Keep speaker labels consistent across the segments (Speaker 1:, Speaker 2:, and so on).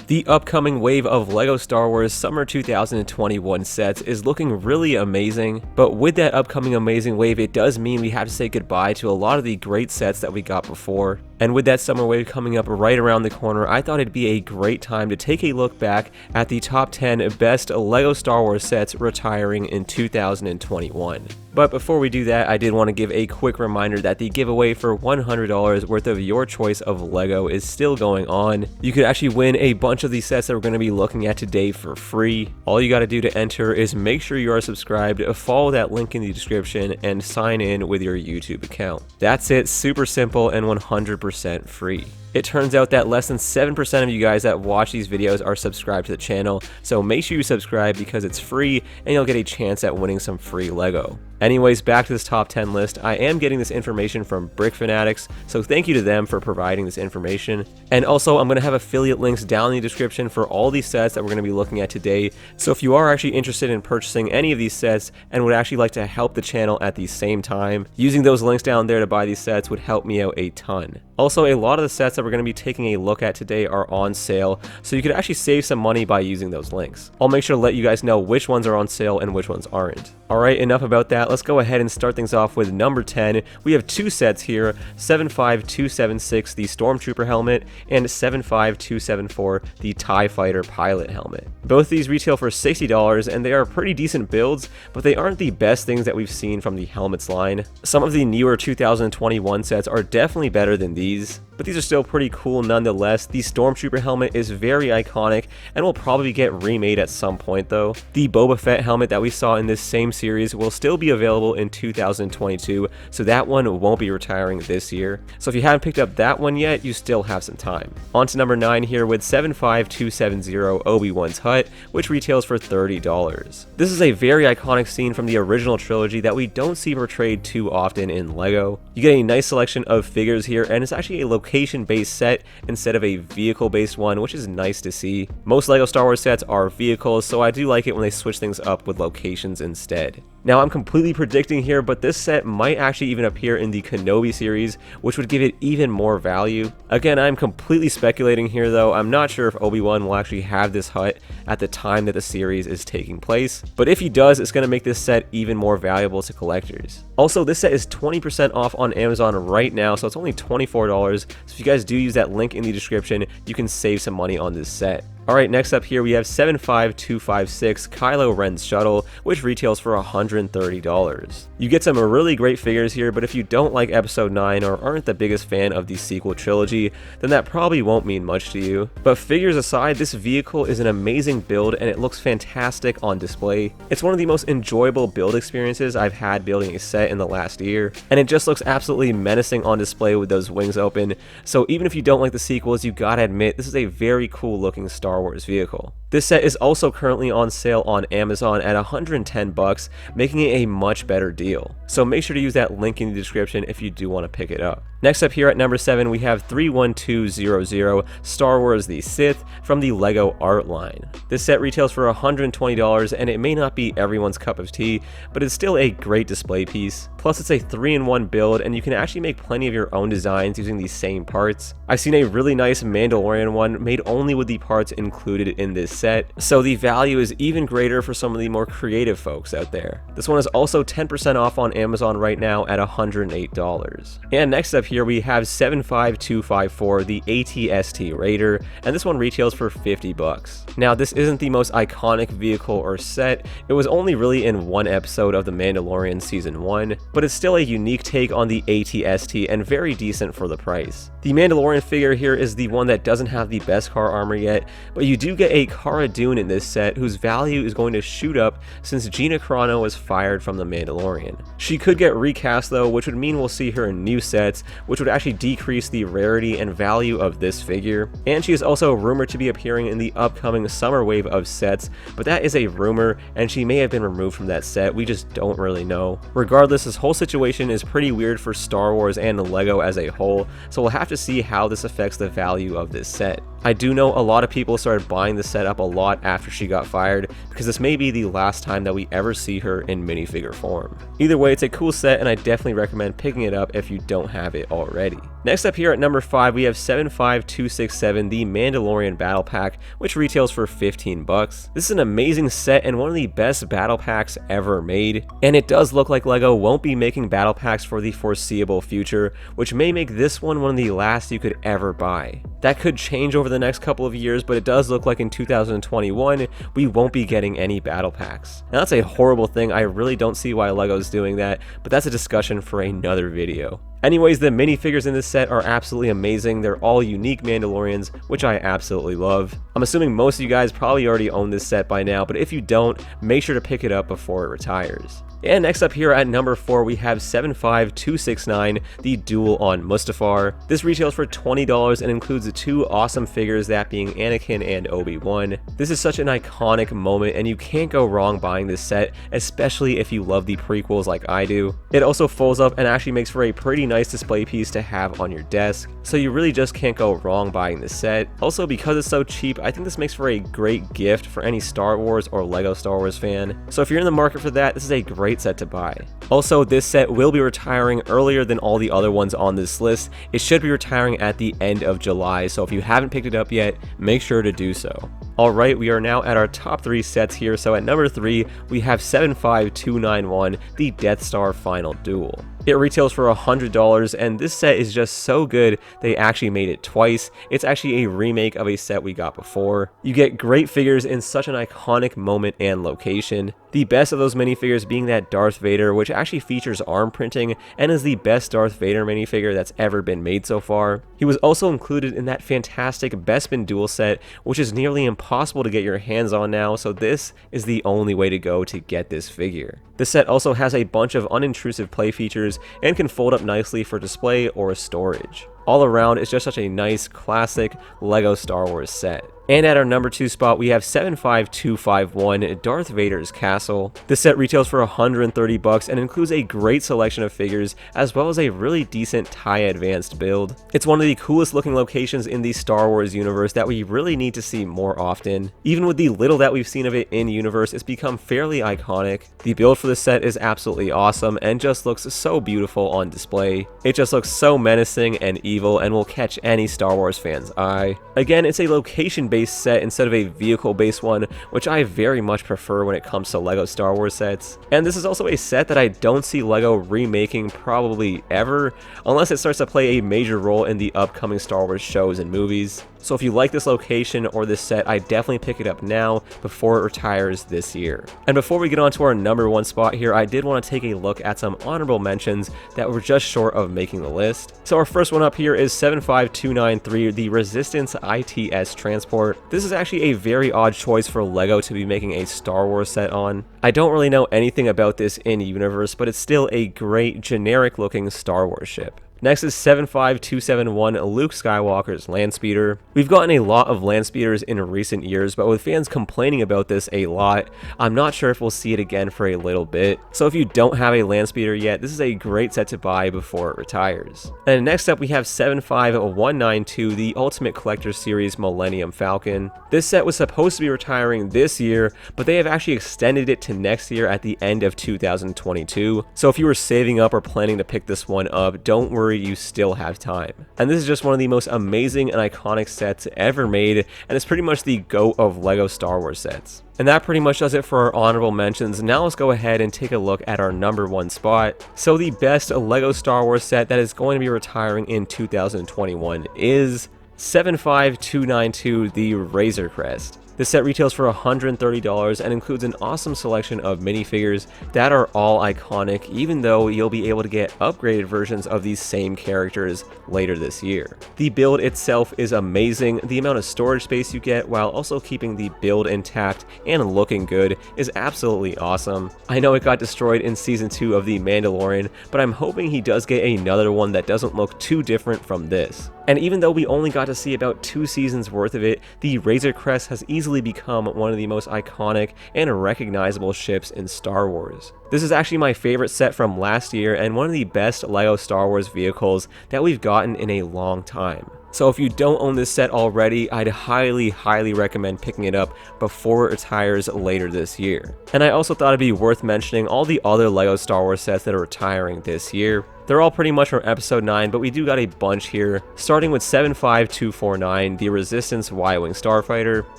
Speaker 1: The upcoming wave of LEGO Star Wars Summer 2021 sets is looking really amazing, but with that upcoming amazing wave, it does mean we have to say goodbye to a lot of the great sets that we got before. And with that summer wave coming up right around the corner, I thought it'd be a great time to take a look back at the top 10 best LEGO Star Wars sets retiring in 2021. But before we do that, I did want to give a quick reminder that the giveaway for $100 worth of your choice of LEGO is still going on. You could actually win a bunch of these sets that we're going to be looking at today for free. All you got to do to enter is make sure you are subscribed, follow that link in the description, and sign in with your YouTube account. That's it, super simple and 100% free. It turns out that less than 7% of you guys that watch these videos are subscribed to the channel, so make sure you subscribe because it's free and you'll get a chance at winning some free LEGO. Anyways, back to this top 10 list. I am getting this information from Brick Fanatics, so thank you to them for providing this information. And also, I'm going to have affiliate links down in the description for all these sets that we're going to be looking at today. So if you are actually interested in purchasing any of these sets and would actually like to help the channel at the same time, using those links down there to buy these sets would help me out a ton. Also, a lot of the sets that we're going to be taking a look at today are on sale, so you could actually save some money by using those links. I'll make sure to let you guys know which ones are on sale and which ones aren't. Alright, enough about that. Let's go ahead and start things off with number 10. We have two sets here, 75276, the Stormtrooper helmet, and 75274, the TIE Fighter pilot helmet. Both these retail for $60, and they are pretty decent builds, but they aren't the best things that we've seen from the helmets line. Some of the newer 2021 sets are definitely better than these, but these are still pretty cool nonetheless. The Stormtrooper helmet is very iconic and will probably get remade at some point though. The Boba Fett helmet that we saw in this same series will still be available in 2022, so that one won't be retiring this year. So if you haven't picked up that one yet, you still have some time. On to number 9 here with 75270 Obi-Wan's hut, which retails for $30. This is a very iconic scene from the original trilogy that we don't see portrayed too often in LEGO. You get a nice selection of figures here, and it's actually a location-based set instead of a vehicle-based one, which is nice to see. Most LEGO Star Wars sets are vehicles, so I do like it when they switch things up with locations instead. Now, I'm completely predicting here, but this set might actually even appear in the Kenobi series, which would give it even more value. Again, I'm completely speculating here though. I'm not sure if Obi-Wan will actually have this hut at the time that the series is taking place, but if he does, it's going to make this set even more valuable to collectors. Also, this set is 20% off on Amazon right now, so it's only $24, so if you guys do use that link in the description, you can save some money on this set. Alright, next up here we have 75256 Kylo Ren's shuttle, which retails for $130. You get some really great figures here, but if you don't like Episode 9 or aren't the biggest fan of the sequel trilogy, then that probably won't mean much to you. But figures aside, this vehicle is an amazing build and it looks fantastic on display. It's one of the most enjoyable build experiences I've had building a set in the last year, and it just looks absolutely menacing on display with those wings open. So even if you don't like the sequels, you gotta admit this is a very cool looking Star Wars vehicle. This set is also currently on sale on Amazon at $110, making it a much better deal. So make sure to use that link in the description if you do want to pick it up. Next up here at number 7, we have 31200 Star Wars The Sith from the LEGO art line. This set retails for $120, and it may not be everyone's cup of tea, but it's still a great display piece. Plus, it's a 3-in-1 build, and you can actually make plenty of your own designs using these same parts. I've seen a really nice Mandalorian one made only with the parts included in this set, so the value is even greater for some of the more creative folks out there. This one is also 10% off on Amazon right now at $108. And next up here we have 75254, the AT-ST Raider, and this one retails for $50. Now, this isn't the most iconic vehicle or set. It was only really in one episode of The Mandalorian Season 1, but it's still a unique take on the AT-ST and very decent for the price. The Mandalorian figure here is the one that doesn't have the best car armor yet, but you do get a Cara Dune in this set whose value is going to shoot up since Gina Carano was fired from The Mandalorian. She could get recast though, which would mean we'll see her in new sets, which would actually decrease the rarity and value of this figure. And she is also rumored to be appearing in the upcoming summer wave of sets, but that is a rumor and she may have been removed from that set, we just don't really know. Regardless, this whole situation is pretty weird for Star Wars and LEGO as a whole, so we'll have to see how this affects the value of this set. I do know a lot of people started buying the set up a lot after she got fired, because this may be the last time that we ever see her in minifigure form. Either way, it's a cool set and I definitely recommend picking it up if you don't have it already. Next up here at number 5, we have 75267, the Mandalorian Battle Pack, which retails for 15 bucks. This is an amazing set and one of the best battle packs ever made, and it does look like LEGO won't be making battle packs for the foreseeable future, which may make this one of the last you could ever buy. That could change over the next couple of years, but it does look like in 2021 we won't be getting any battle packs. Now that's a horrible thing, I really don't see why LEGO's doing that, but that's a discussion for another video. Anyways, the minifigures in this set are absolutely amazing. They're all unique Mandalorians, which I absolutely love. I'm assuming most of you guys probably already own this set by now, but if you don't, make sure to pick it up before it retires. And next up here at number 4, we have 75269, the Duel on Mustafar. This retails for $20 and includes the 2 awesome figures, that being Anakin and Obi-Wan. This is such an iconic moment and you can't go wrong buying this set, especially if you love the prequels like I do. It also folds up and actually makes for a pretty nice display piece to have on your desk, so you really just can't go wrong buying this set. Also, because it's so cheap, I think this makes for a great gift for any Star Wars or LEGO Star Wars fan. So if you're in the market for that, this is a great set to buy. Also, this set will be retiring earlier than all the other ones on this list. It should be retiring at the end of July, so if you haven't picked it up yet, make sure to do so. Alright, we are now at our top 3 sets here, so at number 3, we have 75291, the Death Star Final Duel. It retails for $100, and this set is just so good they actually made it twice. It's actually a remake of a set we got before. You get great figures in such an iconic moment and location. The best of those minifigures being that Darth Vader, which actually features arm printing and is the best Darth Vader minifigure that's ever been made so far. He was also included in that fantastic Bespin Duel set, which is nearly impossible to get your hands on now, so this is the only way to go to get this figure. The set also has a bunch of unintrusive play features and can fold up nicely for display or storage. All around, it's just such a nice, classic LEGO Star Wars set. And at our number 2 spot, we have 75251, Darth Vader's Castle. This set retails for $130 and includes a great selection of figures, as well as a really decent TIE Advanced build. It's one of the coolest looking locations in the Star Wars universe that we really need to see more often. Even with the little that we've seen of it in universe, it's become fairly iconic. The build for this set is absolutely awesome and just looks so beautiful on display. It just looks so menacing and evil and will catch any Star Wars fan's eye. Again, it's a location-based set instead of a vehicle-based one, which I very much prefer when it comes to LEGO Star Wars sets. And this is also a set that I don't see LEGO remaking probably ever, unless it starts to play a major role in the upcoming Star Wars shows and movies. So if you like this location or this set, I definitely pick it up now before it retires this year. And before we get on to our number 1 spot here, I did want to take a look at some honorable mentions that were just short of making the list. So our first one up here is 75293, the Resistance ITS Transport. This is actually a very odd choice for LEGO to be making a Star Wars set on. I don't really know anything about this in universe, but it's still a great generic looking Star Wars ship. Next is 75271, Luke Skywalker's Landspeeder. We've gotten a lot of Landspeeders in recent years, but with fans complaining about this a lot, I'm not sure if we'll see it again for a little bit. So if you don't have a Landspeeder yet, this is a great set to buy before it retires. And next up we have 75192, the Ultimate Collector Series Millennium Falcon. This set was supposed to be retiring this year, but they have actually extended it to next year at the end of 2022. So if you were saving up or planning to pick this one up, don't worry, you still have time. And this is just one of the most amazing and iconic sets ever made, and it's pretty much the GOAT of LEGO Star Wars sets. And that pretty much does it for our honorable mentions. Now let's go ahead and take a look at our number 1 spot. So the best LEGO Star Wars set that is going to be retiring in 2021 is 75292, the Razor Crest. This set retails for $130 and includes an awesome selection of minifigures that are all iconic, even though you'll be able to get upgraded versions of these same characters later this year. The build itself is amazing. The amount of storage space you get while also keeping the build intact and looking good is absolutely awesome. I know it got destroyed in season 2 of The Mandalorian, but I'm hoping he does get another one that doesn't look too different from this. And even though we only got to see about 2 seasons worth of it, the Razor Crest has easily become one of the most iconic and recognizable ships in Star Wars. This is actually my favorite set from last year and one of the best LEGO Star Wars vehicles that we've gotten in a long time. So if you don't own this set already, I'd highly recommend picking it up before it retires later this year. And I also thought it'd be worth mentioning all the other LEGO Star Wars sets that are retiring this year. They're all pretty much from Episode 9, but we do got a bunch here, starting with 75249, the Resistance Y-Wing Starfighter,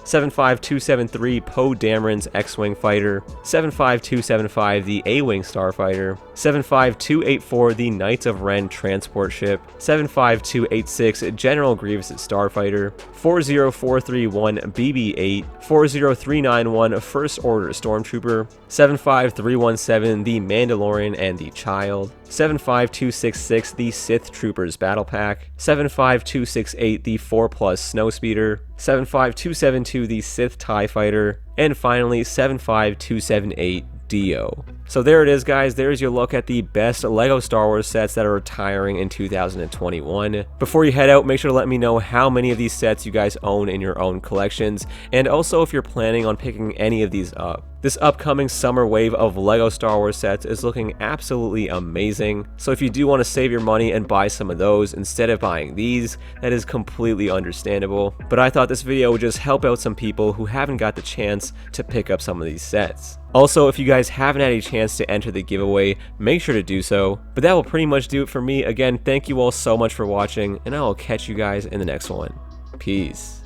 Speaker 1: 75273, Poe Dameron's X-Wing Fighter, 75275, the A-Wing Starfighter, 75284, the Knights of Ren Transport Ship, 75286, General Grievous Starfighter, 40431, BB-8, 40391, First Order Stormtrooper, 75317, the Mandalorian and the Child, 75266, the Sith Troopers Battle Pack, 75268, the 4+ Snowspeeder, 75272, the Sith TIE Fighter, and finally 75278, Dio. So there it is, guys. There's your look at the best LEGO Star Wars sets that are retiring in 2021. Before you head out, make sure to let me know how many of these sets you guys own in your own collections, and also if you're planning on picking any of these up. This upcoming summer wave of LEGO Star Wars sets is looking absolutely amazing, so if you do want to save your money and buy some of those instead of buying these, that is completely understandable. But I thought this video would just help out some people who haven't got the chance to pick up some of these sets. Also, if you guys haven't had a chance to enter the giveaway, make sure to do so. But that will pretty much do it for me. Again, thank you all so much for watching, and I will catch you guys in the next one. Peace.